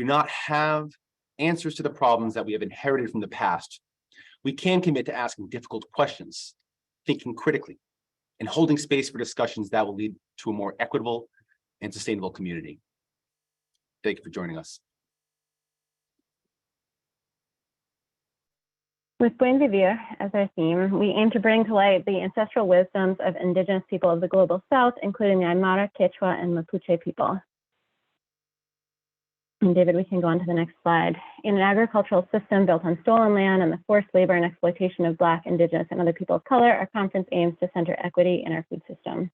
do not have answers to the problems that we have inherited from the past, we can commit to asking difficult questions, thinking critically, and holding space for discussions that will lead to a more equitable and sustainable community. Thank you for joining us. With Buen Vivir as our theme, we aim to bring to light the ancestral wisdoms of indigenous people of the global south, including the Aymara, Quechua, and Mapuche people. And David, we can go on to the next slide. In an agricultural system built on stolen land and the forced labor and exploitation of Black, Indigenous, and other people of color, our conference aims to center equity in our food system.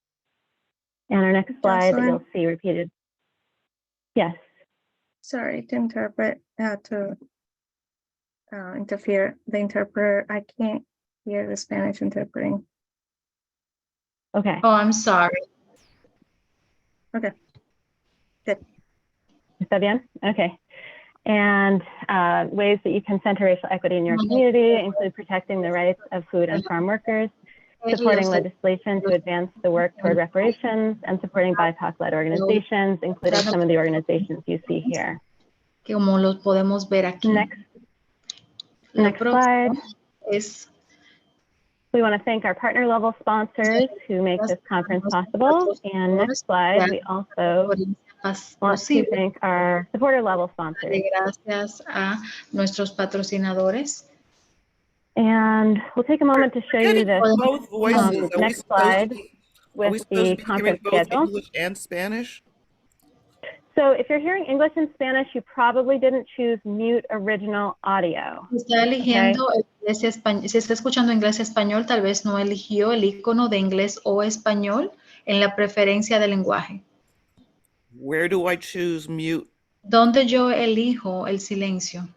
And our next slide that you'll see repeated. Yes. Sorry to interpret, interfere. The interpreter, I can't hear the Spanish interpreting. Okay. Oh, I'm sorry. Okay. Good. Está bien? Okay. And ways that you can center racial equity in your community include protecting the rights of food and farm workers, supporting legislation to advance the work toward reparations, and supporting BIPOC-led organizations, including some of the organizations you see here. Como los podemos ver aquí. Next slide. We want to thank our partner level sponsors who make this conference possible. And next slide, we also want to thank our supporter level sponsors. Gracias a nuestros patrocinadores. And we'll take a moment to show you this next slide with the conference schedule. English and Spanish? So if you're hearing English and Spanish, you probably didn't choose mute original audio. Está eligiendo inglés y español. Si está escuchando inglés y español, tal vez no eligió el icono de inglés o español en la preferencia de lenguaje. Where do I choose mute? ¿Dónde yo elijo el silencio?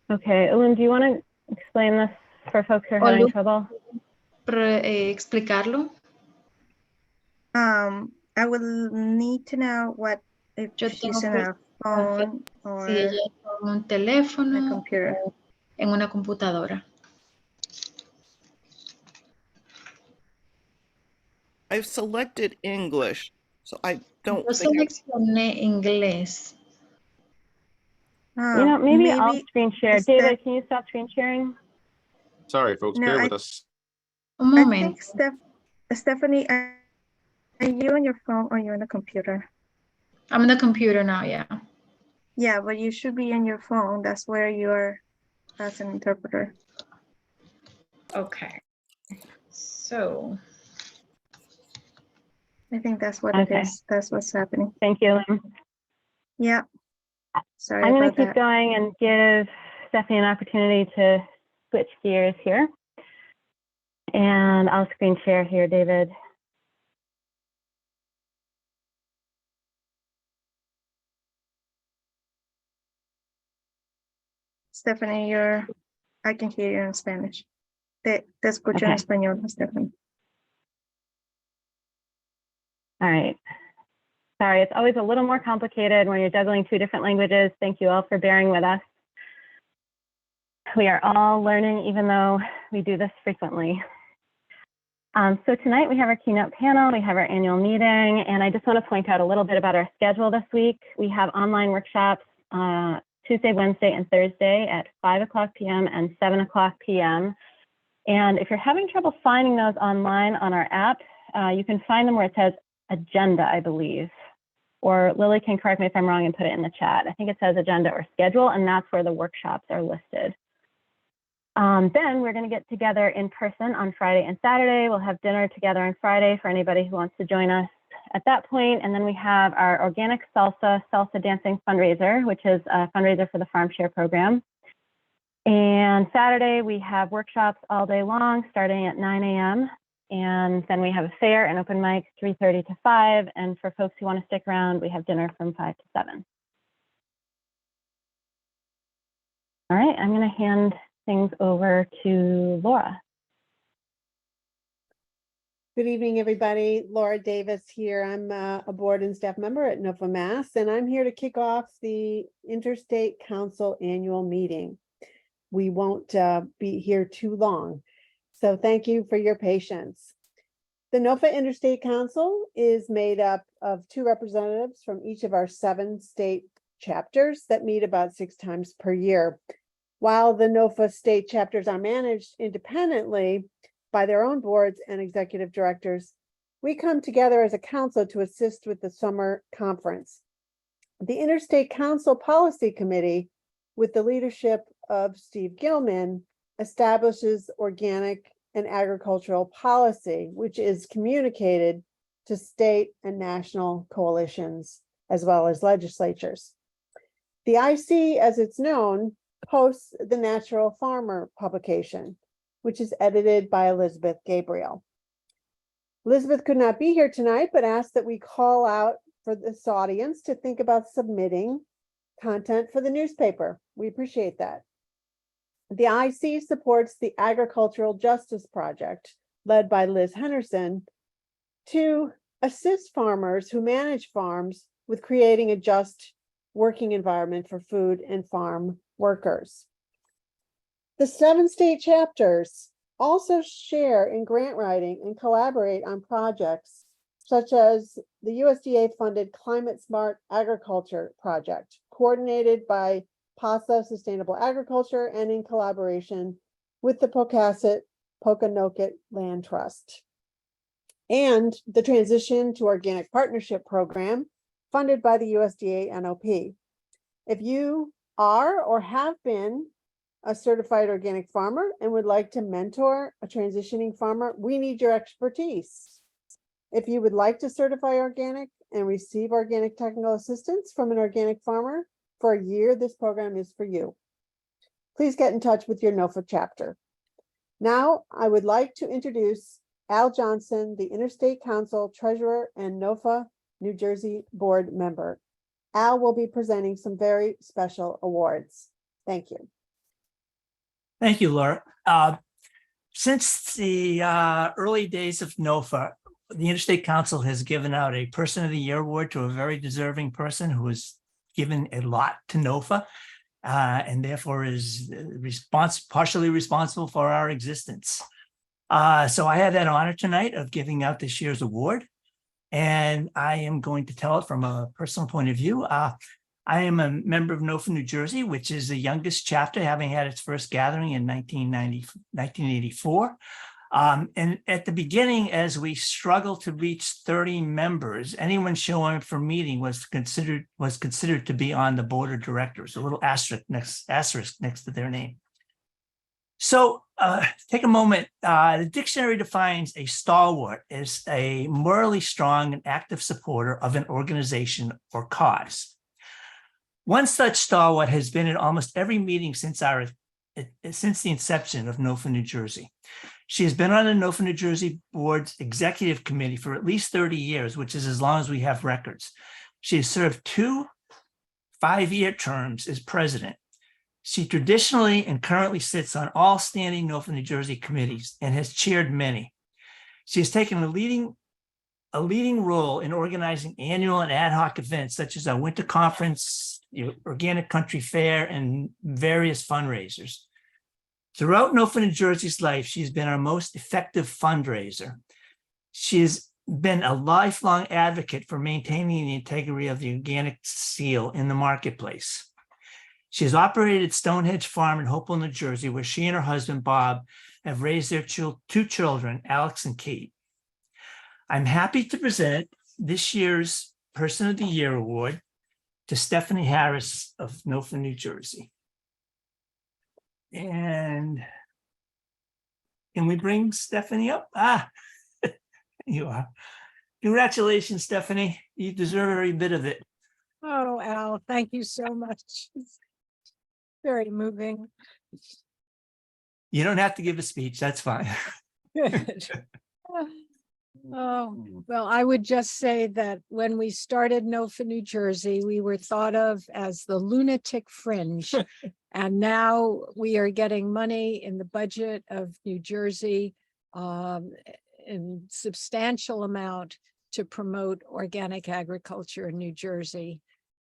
Okay, Ulun, do you want to explain this for folks who are having trouble? Explicarlo. I will need to know what if she's in a phone or si ella está en un teléfono a computer. O en una computadora. I've selected English, so I don't Yo think seleccioné inglés. You know, maybe I'll screen share. David, can you stop screen sharing? Sorry, folks, bear with us. Un momento. I think Stephanie, are you on your phone or you're on the computer? I'm on the computer now, yeah. Yeah, but you should be on your phone. That's where you are as an interpreter. Okay. So. I think that's what it is. That's what's happening. Thank you. Yeah. Sorry I'm going to keep that. going and give Stephanie an opportunity to switch gears here. And I'll screen share here, David. Stephanie, I can hear you in Spanish. Te escucho en español, Stephanie. All right. Sorry, it's always a little more complicated when you're juggling two different languages. Thank you all for bearing with us. We are all learning, even though we do this frequently. So tonight we have our keynote panel, we have our annual meeting, and I just want to point out a little bit about our schedule this week. We have online workshops Tuesday, Wednesday, and Thursday at 5:00 p.m. and 7:00 p.m. And if you're having trouble finding those online on our app, you can find them where it says agenda, I believe. Or Lily can correct me if I'm wrong and put it in the chat. I think it says agenda or schedule, and that's where the workshops are listed. Then we're going to get together in person on Friday and Saturday. We'll have dinner together on Friday for anybody who wants to join us at that point. And then we have our organic salsa dancing fundraiser, which is a fundraiser for the Farm Share program. And Saturday we have workshops all day long starting at 9 a.m. And then we have a fair and open mic 3:30 to 5. And for folks who want to stick around, we have dinner from 5 to 7. All right, I'm going to hand things over to Laura. Good evening, everybody. Laura Davis here. I'm a board and staff member at NOFA Mass, and I'm here to kick off the Interstate Council annual meeting. We won't be here too long, so thank you for your patience. The NOFA Interstate Council is made up of 2 representatives from each of our 7 state chapters that meet about 6 times per year. While the NOFA state chapters are managed independently by their own boards and executive directors, we come together as a council to assist with the summer conference. The Interstate Council Policy Committee, with the leadership of Steve Gilman, establishes organic and agricultural policy, which is communicated to state and national coalitions, as well as legislatures. The IC, as it's known, hosts the Natural Farmer publication, which is edited by Elizabeth Gabriel. Elizabeth could not be here tonight, but asked that we call out for this audience to think about submitting content for the newspaper. We appreciate that. The IC supports the Agricultural Justice Project, led by Liz Henderson, to assist farmers who manage farms with creating a just working environment for food and farm workers. The 7 state chapters also share in grant writing and collaborate on projects such as the USDA-funded Climate Smart Agriculture Project, coordinated by PASA Sustainable Agriculture and in collaboration with the Pocasset-Pokanoket Land Trust. And the Transition to Organic Partnership Program, funded by the USDA NOP. If you are or have been a certified organic farmer and would like to mentor a transitioning farmer, we need your expertise. If you would like to certify organic and receive organic technical assistance from an organic farmer for a year, this program is for you. Please get in touch with your NOFA chapter. Now, I would like to introduce Al Johnson, the Interstate Council Treasurer and NOFA New Jersey Board Member. Al will be presenting some very special awards. Thank you. Thank you, Laura. Since the early days of NOFA, the Interstate Council has given out a Person of the Year award to a very deserving person who has given a lot to NOFA and therefore is partially responsible for our existence. So I have that honor tonight of giving out this year's award, and I am going to tell it from a personal point of view. I am a member of NOFA New Jersey, which is the youngest chapter, having had its first gathering in 1984. And at the beginning, as we struggled to reach 30 members, anyone showing up for a meeting was considered to be on the board of directors, a little asterisk next to their name. So take a moment. The dictionary defines a stalwart as a morally strong and active supporter of an organization or cause. One such stalwart has been at almost every meeting since the inception of NOFA New Jersey. She has been on the NOFA New Jersey Board's executive committee for at least 30 years, which is as long as we have records. She has served 2 5-year terms as president. She traditionally and currently sits on all standing NOFA New Jersey committees and has chaired many. She has taken a leading role in organizing annual and ad hoc events such as our winter conference, Organic Country Fair, and various fundraisers. Throughout NOFA New Jersey's life, she's been our most effective fundraiser. She has been a lifelong advocate for maintaining the integrity of the organic seal in the marketplace. She has operated Stonehenge Farm in Hopewell, New Jersey, where she and her husband, Bob, have raised their 2 children, Alex and Kate. I'm happy to present this year's Person of the Year award to Stephanie Harris of NOFA New Jersey. And can we bring Stephanie up? You are. Congratulations, Stephanie. You deserve every bit of it. Oh, Al, thank you so much. It's very moving. You don't have to give a speech. That's fine. Good. Oh, well, I would just say that when we started NOFA New Jersey, we were thought of as the lunatic fringe. And now we are getting money in the budget of New Jersey in substantial amount to promote organic agriculture in New Jersey.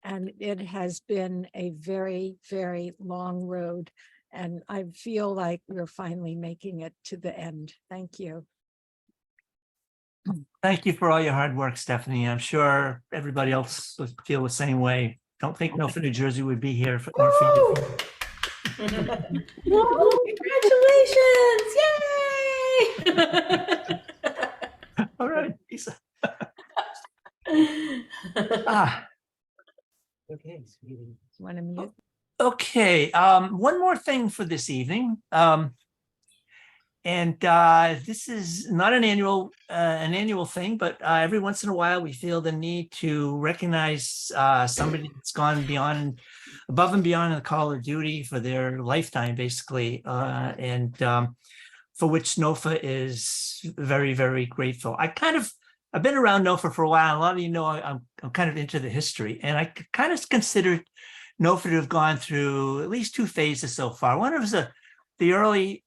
And it has been a very, very long road. And I feel like we're finally making it to the end. Thank you. Thank you for all your hard work, Stephanie. I'm sure everybody else would feel the same way. Don't think NOFA New Jersey would be here if it weren't for you. Congratulations! Yay! All right, Lisa. Ah, Want to mute? okay, one more thing for this evening. This is not an annual thing, but every once in a while we feel the need to recognize somebody that's gone above and beyond the call of duty for their lifetime, basically, for which NOFA is very, very grateful. I've been around NOFA for a while. A lot of you know I'm kind of into the history, and I kind of consider NOFA to have gone through at least two phases so far. One was the early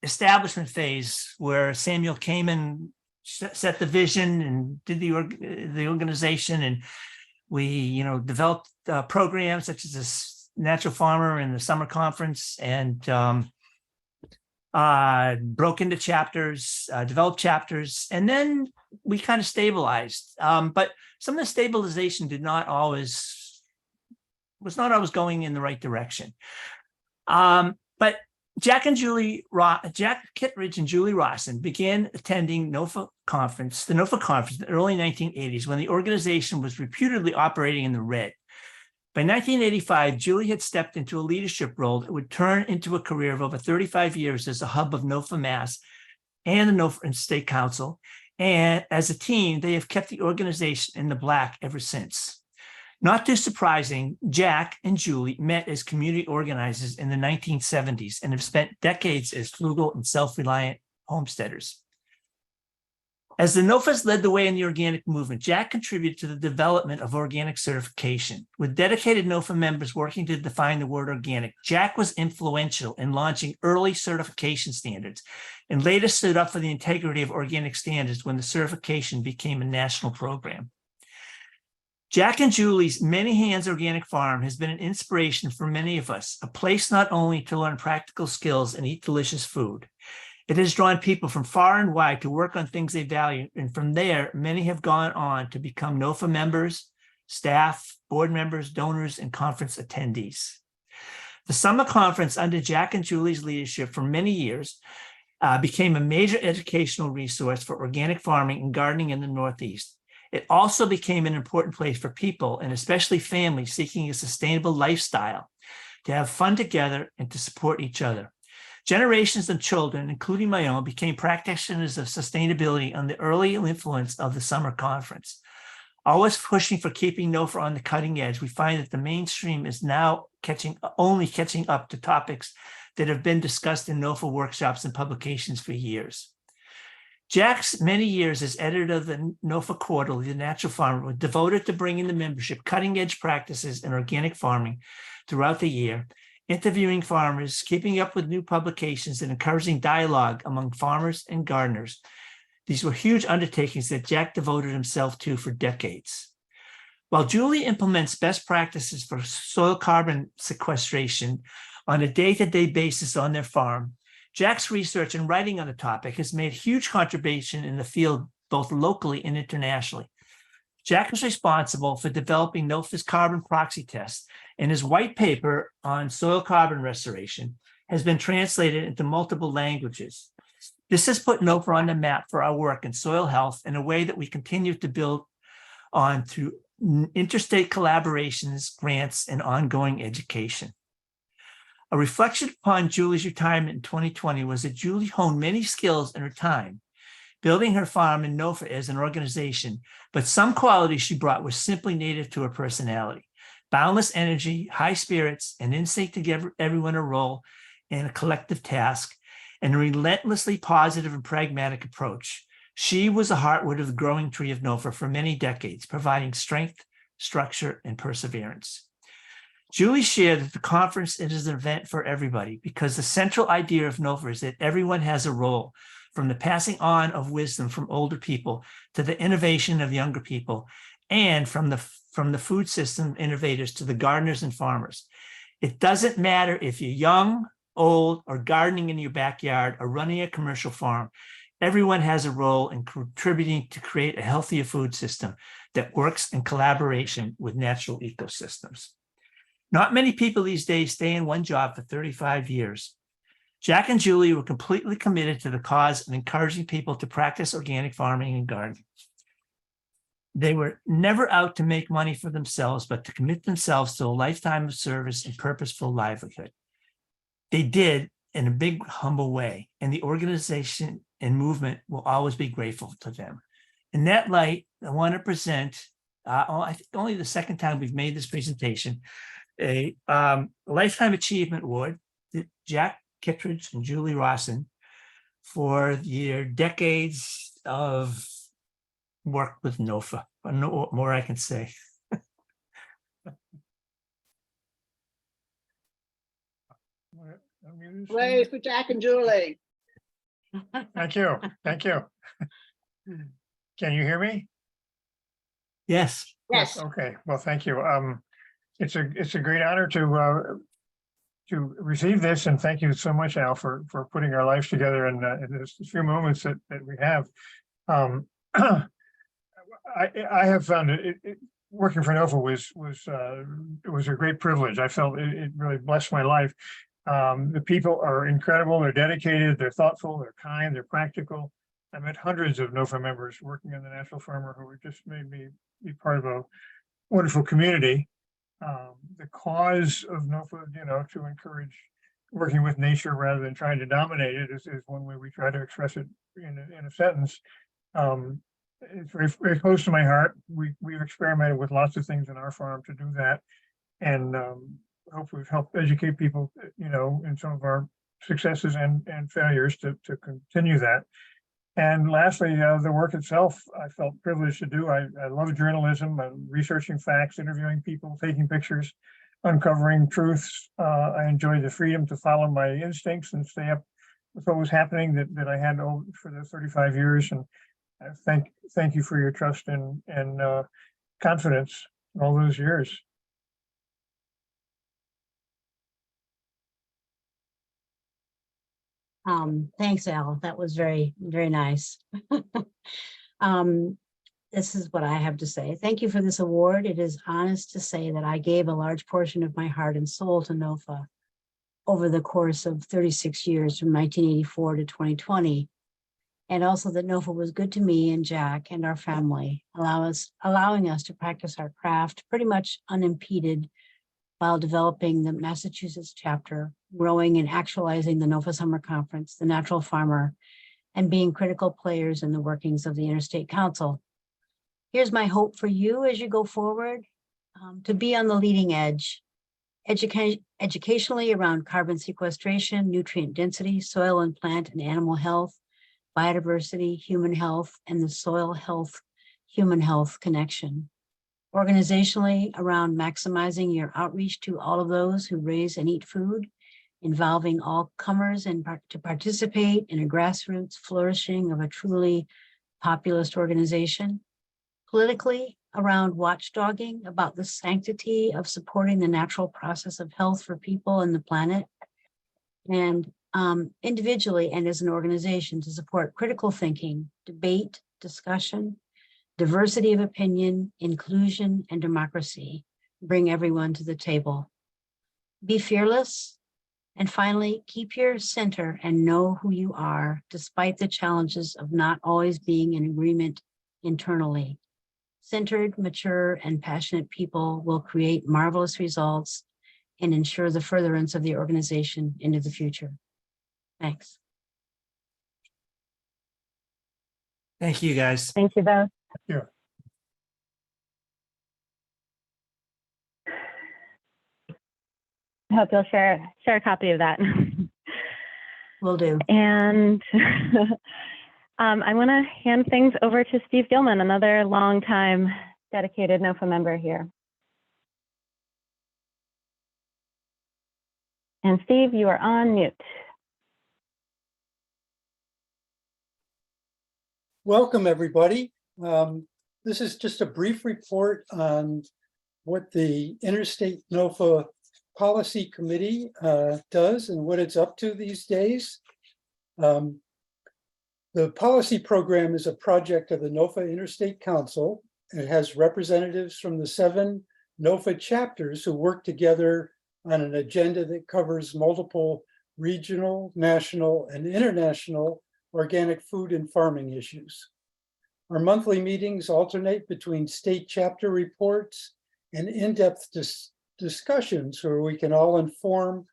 establishment phase, where Samuel came and set the vision and did the organization, and we developed programs such as this Natural Farmer and the Summer Conference, and broke into chapters, developed chapters, and then we kind of stabilized. But some of the stabilization was not always going in the right direction. But Jack Kittredge and Julie Rawson began attending the NOFA conference in the early 1980s, when the organization was reputedly operating in the red. By 1985, Julie had stepped into a leadership role that would turn into a career of over 35 years as a hub of NOFAMass and the NOFA Interstate Council. And as a team, they have kept the organization in the black ever since. Not too surprising, Jack and Julie met as community organizers in the 1970s and have spent decades as frugal and self-reliant homesteaders. As the NOFAs led the way in the organic movement, Jack contributed to the development of organic certification. With dedicated NOFA members working to define the word organic, Jack was influential in launching early certification standards and later stood up for the integrity of organic standards when the certification became a national program. Jack and Julie's Many Hands Organic Farm has been an inspiration for many of us, a place not only to learn practical skills and eat delicious food. It has drawn people from far and wide to work on things they value, and from there, many have gone on to become NOFA members, staff, board members, donors, and conference attendees. The summer conference under Jack and Julie's leadership for many years became a major educational resource for organic farming and gardening in the Northeast. It also became an important place for people, and especially families seeking a sustainable lifestyle, to have fun together and to support each other. Generations of children, including my own, became practitioners of sustainability under the early influence of the summer conference. Always pushing for keeping NOFA on the cutting edge, we find that the mainstream is now only catching up to topics that have been discussed in NOFA workshops and publications for years. Jack's many years as editor of the NOFA Quarterly, The Natural Farmer, were devoted to bringing the membership cutting-edge practices in organic farming throughout the year, interviewing farmers, keeping up with new publications, and encouraging dialogue among farmers and gardeners. These were huge undertakings that Jack devoted himself to for decades. While Julie implements best practices for soil carbon sequestration on a day-to-day basis on their farm, Jack's research and writing on the topic has made a huge contribution in the field, both locally and internationally. Jack is responsible for developing NOFA's carbon proxy test, and his white paper on soil carbon restoration has been translated into multiple languages. This has put NOFA on the map for our work in soil health in a way that we continue to build on through interstate collaborations, grants, and ongoing education. A reflection upon Julie's retirement in 2020 was that Julie honed many skills in her time, building her farm and NOFA as an organization, but some qualities she brought were simply native to her personality: boundless energy, high spirits, an instinct to give everyone a role and a collective task, and a relentlessly positive and pragmatic approach. She was the heartwood of the growing tree of NOFA for many decades, providing strength, structure, and perseverance. Julie shared that the conference is an event for everybody because the central idea of NOFA is that everyone has a role, from the passing on of wisdom from older people to the innovation of younger people, and from the food system innovators to the gardeners and farmers. It doesn't matter if you're young, old, or gardening in your backyard or running a commercial farm. Everyone has a role in contributing to create a healthier food system that works in collaboration with natural ecosystems. Not many people these days stay in one job for 35 years. Jack and Julie were completely committed to the cause of encouraging people to practice organic farming and gardening. They were never out to make money for themselves, but to commit themselves to a lifetime of service and purposeful livelihood. They did in a big, humble way, and the organization and movement will always be grateful to them. In that light, I want to present, I think only the second time we've made this presentation, a Lifetime Achievement Award to Jack Kittredge and Julie Rawson for their decades of work with NOFA. No more I can say. Wait for Jack and Julie. Thank you. Thank you. Can you hear me? Yes. Yes. Okay. Well, thank you. It's a great honor to receive this, and thank you so much, Al, for putting our lives together in this few moments that we have. I have found it working for NOFA was a great privilege. I felt it really blessed my life. The people are incredible. They're dedicated. They're thoughtful. They're kind. They're practical. I met hundreds of NOFA members working on the Natural Farmer who just made me be part of a wonderful community. The cause of NOFA, to encourage working with nature rather than trying to dominate it is one way we try to express it in a sentence. It's very, very close to my heart. We've experimented with lots of things in our farm to do that, and hopefully we've helped educate people, in some of our successes and failures to continue that. And lastly, the work itself, I felt privileged to do. I love journalism, researching facts, interviewing people, taking pictures, uncovering truths. I enjoy the freedom to follow my instincts and stay up with what was happening that I had for the 35 years. And thank you for your trust and confidence in all those years. Thanks, Al. That was very, very nice. This is what I have to say. Thank you for this award. It is honest to say that I gave a large portion of my heart and soul to NOFA over the course of 36 years from 1984 to 2020. And also that NOFA was good to me and Jack and our family, allowing us to practice our craft pretty much unimpeded while developing the Massachusetts chapter, growing and actualizing the NOFA Summer Conference, the Natural Farmer, and being critical players in the workings of the Interstate Council. Here's my hope for you as you go forward, to be on the leading edge, educationally around carbon sequestration, nutrient density, soil and plant and animal health, biodiversity, human health, and the soil health, human health connection. Organizationally around maximizing your outreach to all of those who raise and eat food, involving all comers and to participate in a grassroots flourishing of a truly populist organization. Politically around watchdogging about the sanctity of supporting the natural process of health for people and the planet. And individually and as an organization to support critical thinking, debate, discussion, diversity of opinion, inclusion, and democracy. Bring everyone to the table. Be fearless. And finally, keep your center and know who you are, despite the challenges of not always being in agreement internally. Centered, mature, and passionate people will create marvelous results and ensure the furtherance of the organization into the future. Thanks. Thank you, guys. Thank you both. Yeah. I hope you'll share a copy of that. Will do. And I want to hand things over to Steve Gilman, another longtime dedicated NOFA member here. And Steve, you are on mute. Welcome, everybody. This is just a brief report on what the Interstate NOFA Policy Committee does and what it's up to these days. The policy program is a project of the NOFA Interstate Council. It has representatives from the 7 NOFA chapters who work together on an agenda that covers multiple regional, national, and international organic food and farming issues. Our monthly meetings alternate between state chapter reports and in-depth discussions where we can all inform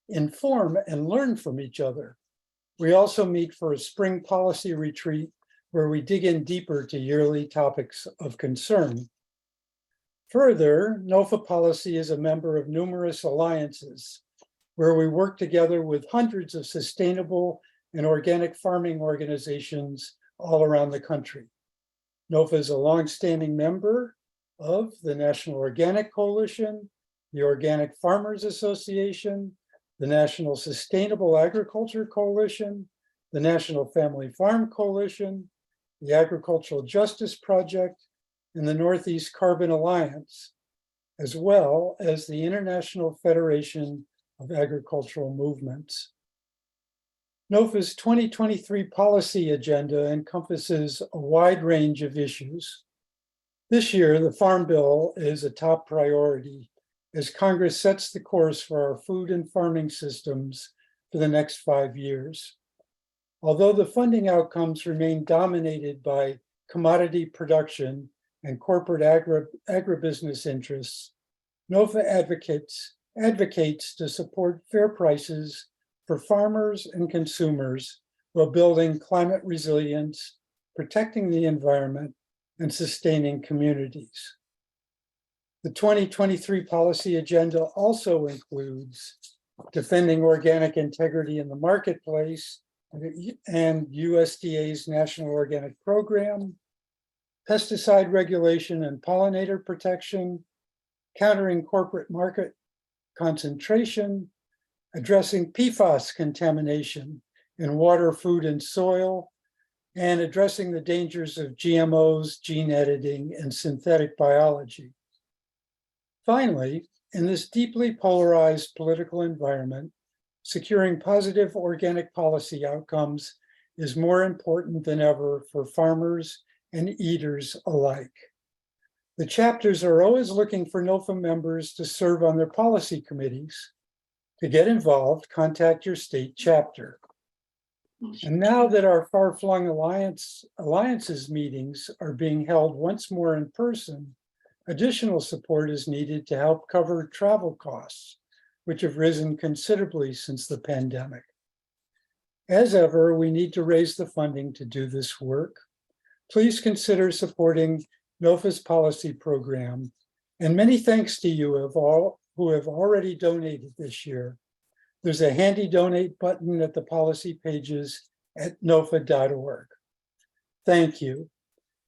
and learn from each other. We also meet for a spring policy retreat where we dig in deeper to yearly topics of concern. Further, NOFA Policy is a member of numerous alliances where we work together with hundreds of sustainable and organic farming organizations all around the country. NOFA is a longstanding member of the National Organic Coalition, the Organic Farmers Association, the National Sustainable Agriculture Coalition, the National Family Farm Coalition, the Agricultural Justice Project, and the Northeast Carbon Alliance, as well as the International Federation of Agricultural Movements. NOFA's 2023 policy agenda encompasses a wide range of issues. This year, the Farm Bill is a top priority as Congress sets the course for our food and farming systems for the next 5 years. Although the funding outcomes remain dominated by commodity production and corporate agribusiness interests, NOFA advocates to support fair prices for farmers and consumers while building climate resilience, protecting the environment, and sustaining communities. The 2023 policy agenda also includes defending organic integrity in the marketplace and USDA's National Organic Program, pesticide regulation and pollinator protection, countering corporate market concentration, addressing PFAS contamination in water, food, and soil, and addressing the dangers of GMOs, gene editing, and synthetic biology. Finally, in this deeply polarized political environment, securing positive organic policy outcomes is more important than ever for farmers and eaters alike. The chapters are always looking for NOFA members to serve on their policy committees. To get involved, contact your state chapter. And now that our far-flung alliances meetings are being held once more in person, additional support is needed to help cover travel costs, which have risen considerably since the pandemic. As ever, we need to raise the funding to do this work. Please consider supporting NOFA's policy program, and many thanks to you who have already donated this year. There's a handy donate button at the policy pages at nofa.org. Thank you.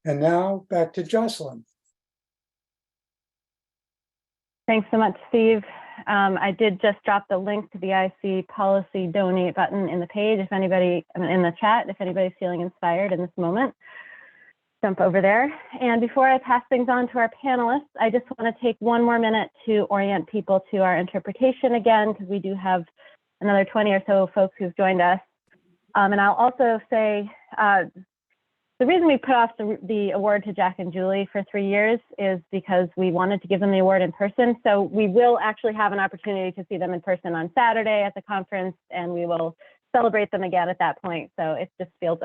And now back to Jocelyn. Thanks so much, Steve. I did just drop the link to the IC policy donate button in the page. If anybody in the chat, if anybody's feeling inspired in this moment, jump over there. And before I pass things on to our panelists, I just want to take one more minute to orient people to our interpretation again, because we do have another 20 or so folks who've joined us. And I'll also say, the reason we put off the award to Jack and Julie for 3 years is because we wanted to give them the award in person. So we will actually have an opportunity to see them in person on Saturday at the conference, and we will celebrate them again at that point. So it just feels